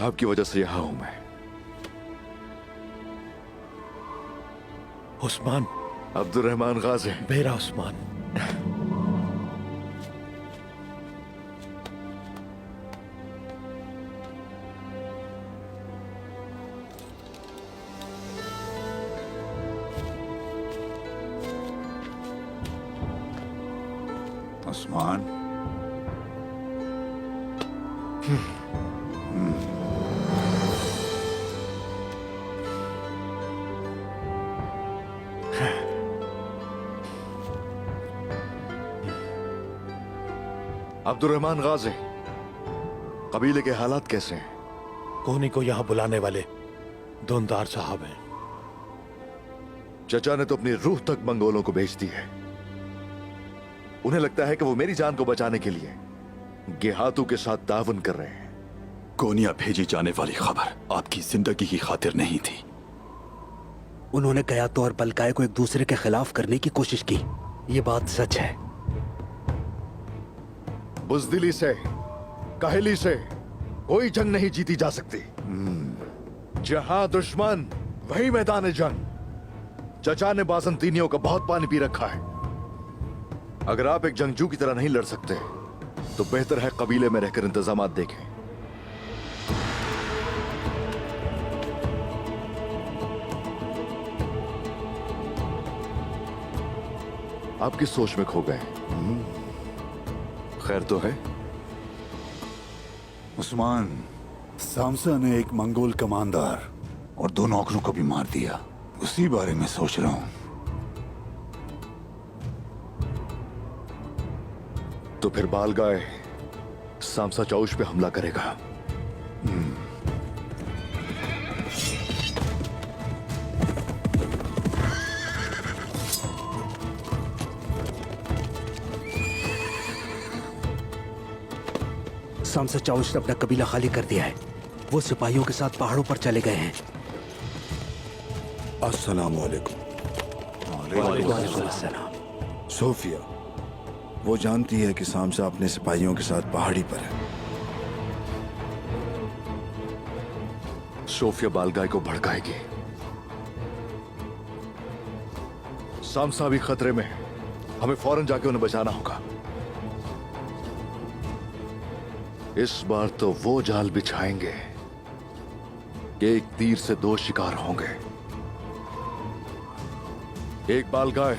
आपकी वजह से यहां हूं मैं। उस्मान, अब्दुल रहमान गाजी। मेरा उस्मान। उस्मान। अब्दुर्रहमान गाजी, कबीले के हालात कैसे हैं? कोनी को यहाँ बुलाने वाले धुंधार साहब हैं। चचा ने तो अपनी रूह तक मंगोलों को भेज दी है। उन्हें लगता है कि वो मेरी जान को बचाने के लिए गेहातू के साथ ताउन कर रहे हैं। कोनिया भेजी जाने वाली खबर आपकी जिंदगी की खातिर नहीं थी। उन्होंने गयातो और बलकाय को एक दूसरे के खिलाफ करने की कोशिश की। ये बात सच है। बुज़दिली से, काहली से कोई जंग नहीं जीती जा सकती। जहां दुश्मन वही मैदान जंग। चचा ने बाज़ंतीनियों का बहुत पानी पी रखा है। अगर आप एक जंगजू की तरह नहीं लड़ सकते तो बेहतर है कबीले में रहकर इंतजामात देखें। आप किस सोच में खो गए? खैर तो है? उस्मान, सामसा ने एक मंगोल कमांडर और 2 नौकरों को भी मार दिया। उसी बारे में सोच रहा हूं। तो फिर बालगाय सामसा चौश पे हमला करेगा। सामसा चाउश ने अपना कबीला खाली कर दिया है। वो सिपाहियों के साथ पहाड़ों पर चले गए हैं। अस्सलाम वालेकुम। सोफिया, वो जानती है कि सामसा अपने सिपाहियों के साथ पहाड़ी पर है। सोफिया बालगाय को भड़काएगी। सामसा भी खतरे में है। हमें फौरन जाके उन्हें बचाना होगा। इस बार तो वो जाल बिछाएंगे कि एक तीर से 2 शिकार होंगे। एक बालगाय,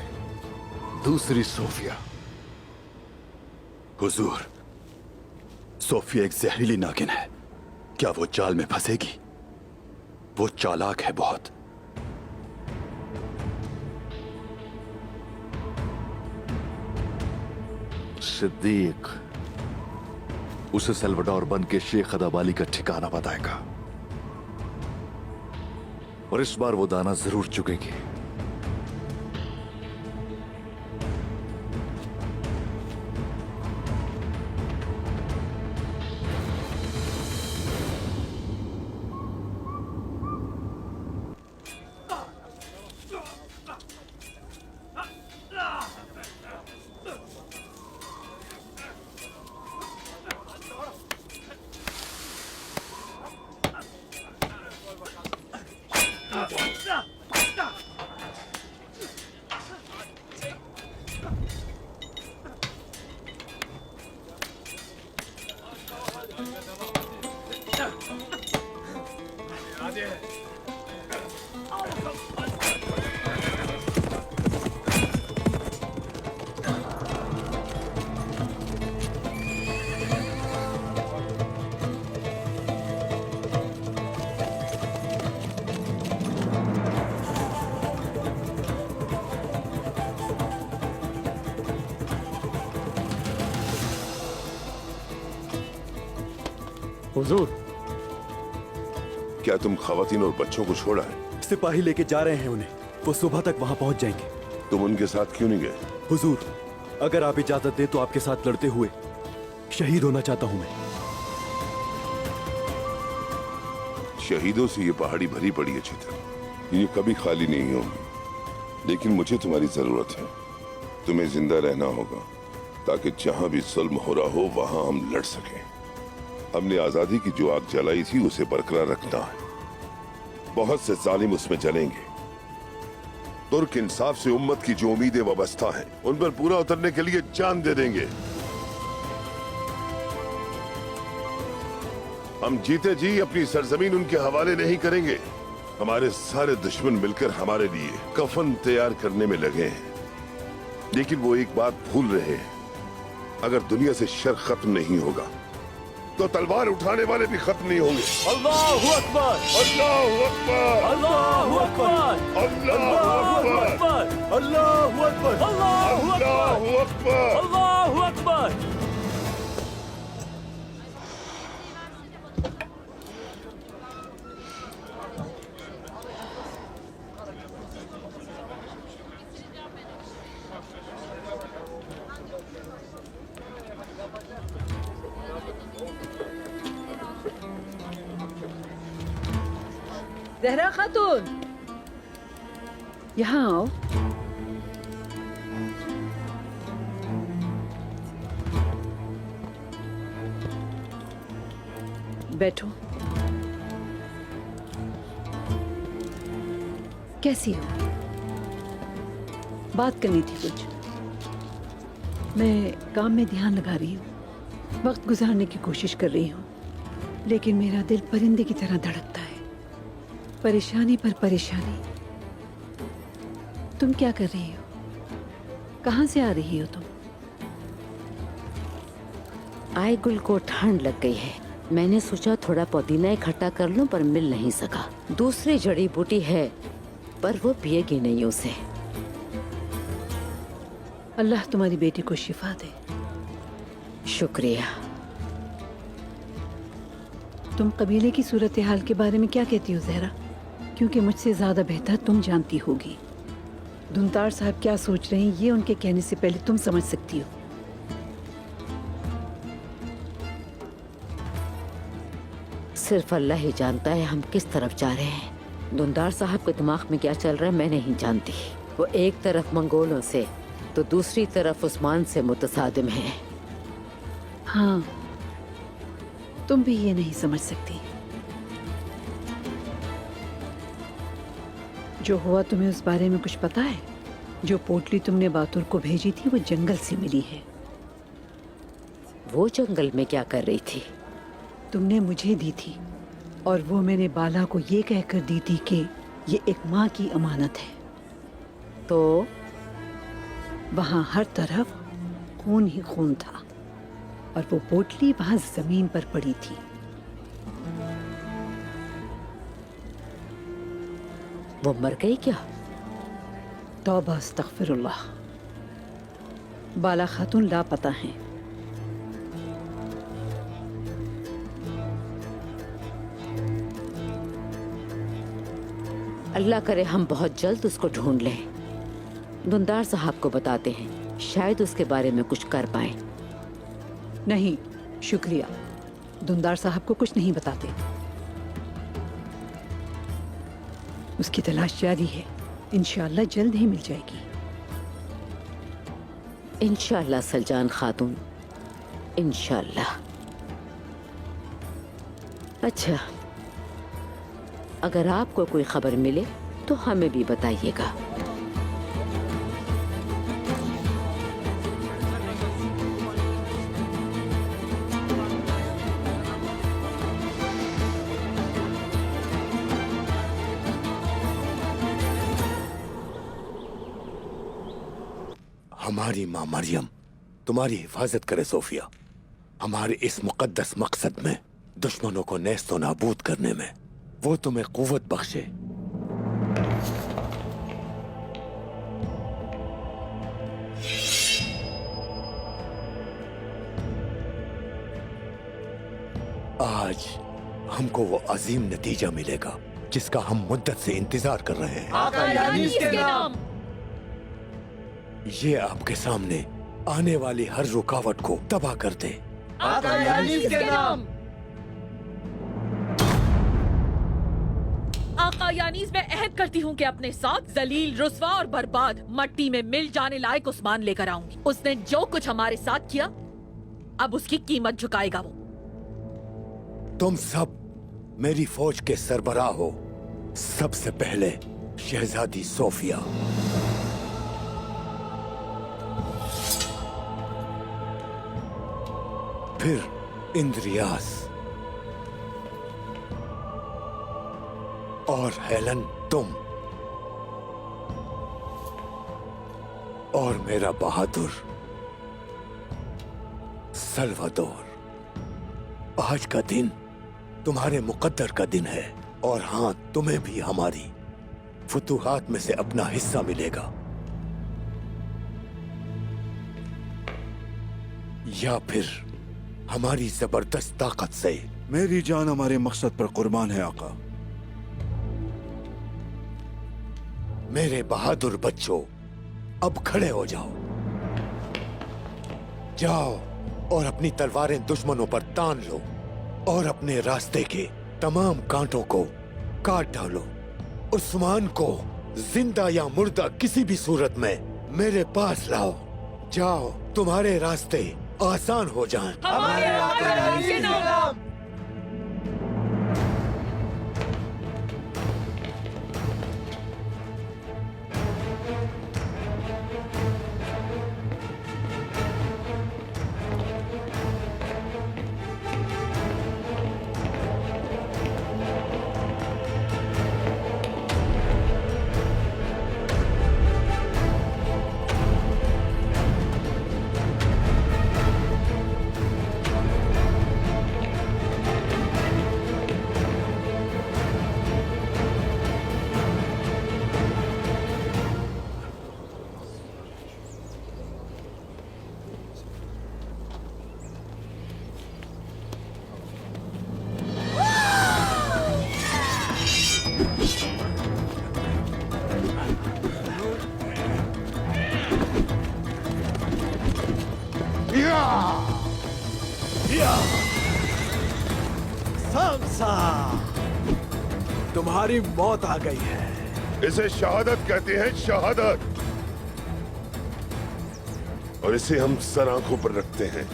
दूसरी सोफिया। हुजूर, सोफिया एक जहरीली नागिन है। क्या वो जाल में फंसेगी? वो चालाक है बहुत। सिद्दीक उसे सल्वाडोर बन के शेख अदाबाली का ठिकाना बताएगा और इस बार वो दाना जरूर चुकेगी। हुजूर, क्या तुम खवातीन और बच्चों को छोड़ा है? सिपाही लेके जा रहे हैं उन्हें। वो सुबह तक वहां पहुंच जाएंगे। तुम उनके साथ क्यों नहीं गए? हुजूर, अगर आप इजाजत दे तो आपके साथ लड़ते हुए शहीद होना चाहता हूं मैं। शहीदों से ये पहाड़ी भरी पड़ी है चित्र। ये कभी खाली नहीं होंगी। लेकिन मुझे तुम्हारी जरूरत है। तुम्हें जिंदा रहना होगा ताकि जहां भी जुल्म हो रहा हो वहां हम लड़ सकें। हमने आजादी की जो आग जलाई थी उसे बरकरार रखना है। बहुत से जालिम उसमें जलेंगे। तुर्क इंसाफ से उम्मत की जो उम्मीदें वाबस्ता हैं उन पर पूरा उतरने के लिए जान दे देंगे। हम जीते जी अपनी सरजमीन उनके हवाले नहीं करेंगे। हमारे सारे दुश्मन मिलकर हमारे लिए कफन तैयार करने में लगे हैं। लेकिन वो एक बात भूल रहे हैं अगर दुनिया से शर खत्म नहीं होगा तो तलवार उठाने वाले भी खत्म नहीं होंगे। अल्लाहू अकबर, अल्लाहू अकबर, अल्लाहू अकबर, अल्लाहू अकबर, अल्लाहू अकबर, अल्लाहू अकबर, अल्लाहू अकबर। जहरा खातून, यहाँ आओ। बैठो। कैसी हो? बात करनी थी कुछ। मैं काम में ध्यान लगा रही हूँ, वक्त गुजारने की कोशिश कर रही हूँ, लेकिन मेरा दिल परिंदे की तरह धड़कता है। परेशानी पर परेशानी। तुम क्या कर रही हो? कहाँ से आ रही हो तुम? आए गुल को ठंड लग गई है। मैंने सोचा थोड़ा पुदीना इकट्ठा कर लूं, पर मिल नहीं सका। दूसरी जड़ी बूटी है पर वो पिएगी नहीं उसे। अल्लाह तुम्हारी बेटी को शिफा दे। शुक्रिया। तुम कबीले की सूरत हाल के बारे में क्या कहती हो जहरा? क्योंकि मुझसे ज्यादा बेहतर तुम जानती होगी। धुंतार साहब क्या सोच रहे हैं ये उनके कहने से पहले तुम समझ सकती हो। सिर्फ अल्लाह ही जानता है हम किस तरफ जा रहे हैं। धुंतार साहब के दिमाग में क्या चल रहा है मैं नहीं जानती। वो एक तरफ मंगोलों से तो दूसरी तरफ उस्मान से मुतसादिम है। हाँ, तुम भी ये नहीं समझ सकती। जो हुआ तुम्हें उस बारे में कुछ पता है? जो पोटली तुमने बातुर को भेजी थी वो जंगल से मिली है। वो जंगल में क्या कर रही थी? तुमने मुझे दी थी और वो मैंने बाला को ये कहकर दी थी कि ये एक माँ की अमानत है। तो वहाँ हर तरफ खून ही खून था और वो पोटली वहाँ जमीन पर पड़ी थी। वो मर गई क्या? तौबा अस्तगफिरुल्लाह। बाला खातून लापता हैं। अल्लाह करे हम बहुत जल्द उसको ढूंढ लें। धुंदार साहब को बताते हैं, शायद उसके बारे में कुछ कर पाए। नहीं, शुक्रिया। धुंदार साहब को कुछ नहीं बताते। उसकी तलाश जारी है। इंशाअल्लाह जल्द ही मिल जाएगी। इंशाअल्लाह सलजान खातून, इंशाअल्लाह। अच्छा, अगर आपको कोई खबर मिले तो हमें भी बताइएगा। हमारी माँ मरियम तुम्हारी हिफाजत करे सोफिया। हमारे इस मुकद्दस मकसद में, दुश्मनों को नेस्तो नाबूद करने में, वो तुम्हें कुव्वत बख्शे। आज हमको वो अजीम नतीजा मिलेगा जिसका हम मुद्दत से इंतजार कर रहे हैं। आका यानीस के नाम। ये आपके सामने आने वाली हर रुकावट को तबाह कर दे। आका यानीस के नाम। आका यानीस, मैं अहद करती हूँ कि अपने साथ जलील, रुस्वा और बर्बाद, मट्टी में मिल जाने लायक उस्मान लेकर आऊंगी। उसने जो कुछ हमारे साथ किया, अब उसकी कीमत झुकाएगा वो। तुम सब मेरी फौज के सरबराह हो। सबसे पहले शहजादी सोफिया, फिर इंद्रियास और हेलन तुम, और मेरा बहादुर सल्वादोर, आज का दिन तुम्हारे मुकद्दर का दिन है और हाँ, तुम्हें भी हमारी फुतूहात में से अपना हिस्सा मिलेगा, या फिर हमारी जबरदस्त ताकत से। मेरी जान हमारे मकसद पर कुर्बान है आका। मेरे बहादुर बच्चों, अब खड़े हो जाओ। जाओ और अपनी तलवारें दुश्मनों पर तान लो और अपने रास्ते के तमाम कांटों को काट डालो। उस्मान को जिंदा या मुर्दा किसी भी सूरत में मेरे पास लाओ। जाओ, तुम्हारे रास्ते आसान हो जाएं। हमारे आका के नाम। तुम्हारी मौत आ गई है। इसे शहादत कहते हैं, शहादत। और इसे हम सर आंखों पर रखते हैं।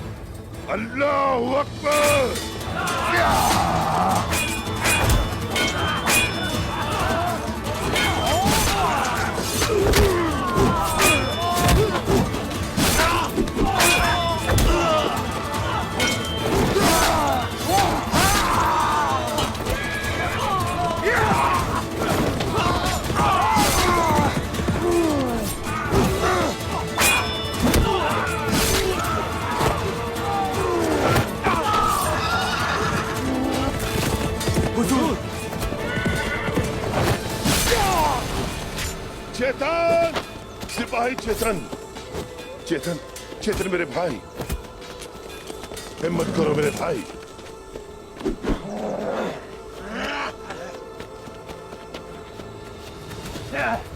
अल्लाहू अकबर। चेतन, सिपाही चेतन, चेतन, चेतन मेरे भाई, हिम्मत करो मेरे भाई। Yeah.